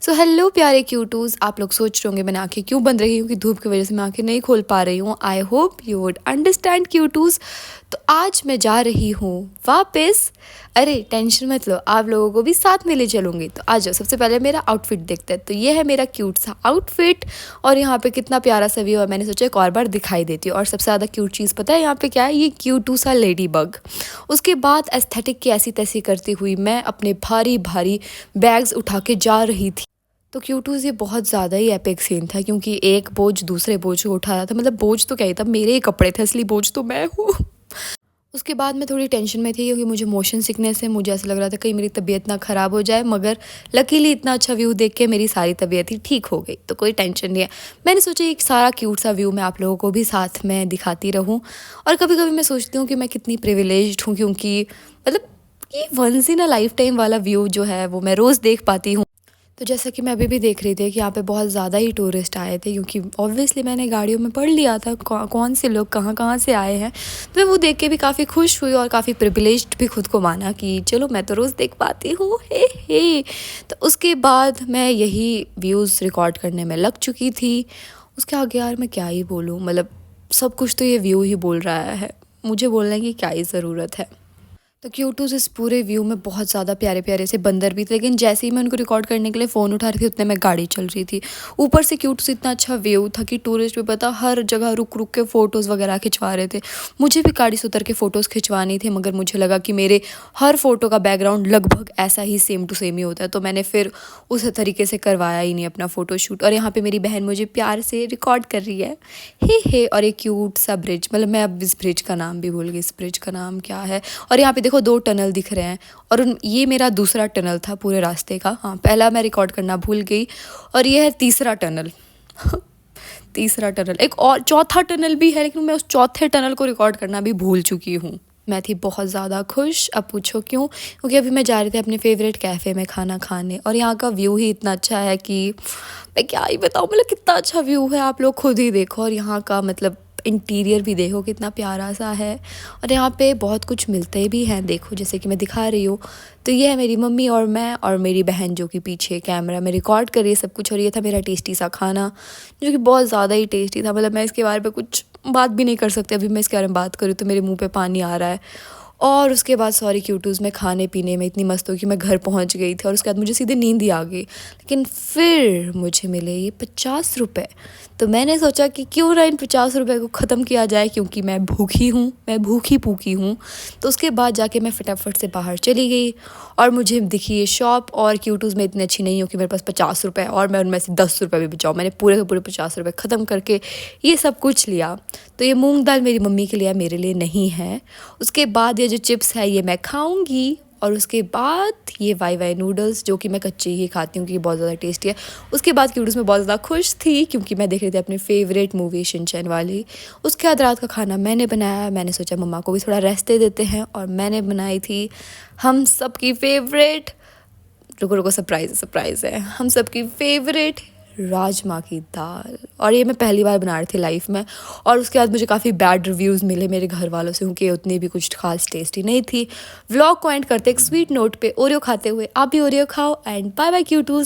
So hello प्यारे क्यूटूज़, आप लोग सोच रहे होंगे मैंने आंखें क्यों बंद रही हूँ कि धूप की वजह से मैं आंखें नहीं खोल पा रही हूँ। I hope you would understand cuties. तो आज मैं जा रही हूँ वापस। अरे टेंशन मत लो, आप लोगों को भी साथ में ले चलूँगी। तो आ जाओ, सबसे पहले मेरा आउटफिट देखते हैं। तो ये है मेरा क्यूट सा आउटफिट और यहाँ पे कितना प्यारा सा व्यू है। मैंने सोचा एक और बार दिखाई देती हूँ। और सबसे ज़्यादा क्यूट चीज़ पता है यहाँ पे क्या है? ये क्यूटू सा लेडी बग। उसके बाद एस्थेटिक की ऐसी तैसी करती हुई मैं अपने भारी भारी बैग्स उठा के जा रही थी। तो क्यूटूज़ ये बहुत ज़्यादा ही एपिक सीन था क्योंकि एक बोझ दूसरे बोझ को उठा रहा था। मतलब बोझ तो क्या ही था, मेरे ही कपड़े थे, असली बोझ तो मैं हूँ। उसके बाद मैं थोड़ी टेंशन में थी क्योंकि मुझे मोशन सिकनेस है। मुझे ऐसा लग रहा था कहीं मेरी तबीयत ना ख़राब हो जाए, मगर लकीली इतना अच्छा व्यू देख के मेरी सारी तबीयत ही ठीक हो गई। तो कोई टेंशन नहीं है। मैंने सोचा एक सारा क्यूट सा व्यू मैं आप लोगों को भी साथ में दिखाती रहूँ। और कभी कभी मैं सोचती हूँ कि मैं कितनी प्रिविलेज्ड हूँ क्योंकि मतलब ये once in a lifetime वाला व्यू जो है वो मैं रोज़ देख पाती हूँ। तो जैसा कि मैं अभी भी देख रही थी कि यहाँ पे बहुत ज़्यादा ही टूरिस्ट आए थे क्योंकि ऑब्वियसली मैंने गाड़ियों में पढ़ लिया था कौन से लोग कहाँ कहाँ से आए हैं। तो मैं वो देख के भी काफ़ी खुश हुई और काफ़ी प्रिविलेज्ड भी खुद को माना कि चलो मैं तो रोज़ देख पाती हूँ। हे। तो उसके बाद मैं यही व्यूज़ रिकॉर्ड करने में लग चुकी थी। उसके आगे यार मैं क्या ही बोलूँ, मतलब सब कुछ तो ये व्यू ही बोल रहा है, मुझे बोलने की क्या ही ज़रूरत है। तो क्यूटूज़ इस पूरे व्यू में बहुत ज़्यादा प्यारे प्यारे से बंदर भी थे, लेकिन जैसे ही मैं उनको रिकॉर्ड करने के लिए फ़ोन उठा रही थी उतने में गाड़ी चल रही थी। ऊपर से क्यूटूज़ इतना अच्छा व्यू था कि टूरिस्ट भी पता हर जगह रुक रुक के फ़ोटोज़ वगैरह खिंचवा रहे थे। मुझे भी गाड़ी से उतर के फ़ोटोज़ खिंचवानी थी, मगर मुझे लगा कि मेरे हर फ़ोटो का बैकग्राउंड लगभग ऐसा ही सेम टू सेम ही होता है, तो मैंने फिर उस तरीके से करवाया ही नहीं अपना फ़ोटोशूट। और यहाँ पर मेरी बहन मुझे प्यार से रिकॉर्ड कर रही है। हे। और एक क्यूट सा ब्रिज, मतलब मैं अब इस ब्रिज का नाम भी भूल गई। इस ब्रिज का नाम क्या है? और यहाँ पे देखो 2 टनल दिख रहे हैं और ये मेरा दूसरा टनल था पूरे रास्ते का। हाँ, पहला मैं रिकॉर्ड करना भूल गई और ये है तीसरा टनल। तीसरा टनल, एक और चौथा टनल भी है, लेकिन मैं उस चौथे टनल को रिकॉर्ड करना भी भूल चुकी हूँ। मैं थी बहुत ज़्यादा खुश। अब पूछो क्यों? क्योंकि अभी मैं जा रही थी अपने फेवरेट कैफ़े में खाना खाने और यहाँ का व्यू ही इतना अच्छा है कि मैं क्या ही बताऊँ। मतलब कितना अच्छा व्यू है, आप लोग खुद ही देखो। और यहाँ का मतलब इंटीरियर भी देखो कितना प्यारा सा है। और यहाँ पे बहुत कुछ मिलते भी हैं, देखो जैसे कि मैं दिखा रही हूँ। तो ये है मेरी मम्मी और मैं और मेरी बहन जो कि पीछे कैमरा में रिकॉर्ड कर रही है सब कुछ। और ये था मेरा टेस्टी सा खाना जो कि बहुत ज़्यादा ही टेस्टी था। मतलब मैं इसके बारे में कुछ बात भी नहीं कर सकती। अभी मैं इसके बारे में बात करूँ तो मेरे मुँह पे पानी आ रहा है। और उसके बाद सॉरी क्यूटूज़, मैं खाने पीने में इतनी मस्त हो कि मैं घर पहुंच गई थी और उसके बाद मुझे सीधे नींद ही आ गई। लेकिन फिर मुझे मिले ये 50 रुपये। तो मैंने सोचा कि क्यों ना इन 50 रुपये को ख़त्म किया जाए क्योंकि मैं भूखी हूँ, मैं भूखी पूखी हूँ। तो उसके बाद जाके मैं फटाफट से बाहर चली गई और मुझे दिखी ये शॉप। और क्यूटूज़ में इतनी अच्छी नहीं हो कि मेरे पास 50 रुपये और मैं उनमें से 10 रुपये भी बचाऊँ। मैंने पूरे के पूरे 50 रुपये ख़त्म करके ये सब कुछ लिया। तो ये मूंग दाल मेरी मम्मी के लिए, मेरे लिए नहीं है। उसके बाद ये जो चिप्स है ये मैं खाऊंगी। और उसके बाद ये वाई वाई नूडल्स जो कि मैं कच्चे ही खाती हूँ क्योंकि बहुत ज़्यादा टेस्टी है। उसके बाद क्यूटूज़ में बहुत ज़्यादा खुश थी क्योंकि मैं देख रही थी अपनी फेवरेट मूवी शिनचैन वाली। उसके बाद रात का खाना मैंने बनाया। मैंने सोचा मम्मा को भी थोड़ा रेस्ट दे देते हैं और मैंने बनाई थी हम सबकी फेवरेट, रुको रुको सरप्राइज़ है, हम सबकी फेवरेट राजमा की दाल। और ये मैं पहली बार बना रही थी लाइफ में। और उसके बाद मुझे काफ़ी बैड रिव्यूज़ मिले मेरे घर वालों से क्योंकि उतनी भी कुछ खास टेस्टी नहीं थी। व्लॉग को एंड करते एक स्वीट नोट पे ओरियो खाते हुए आप भी ओरियो खाओ एंड बाय बाय क्यूटूज़।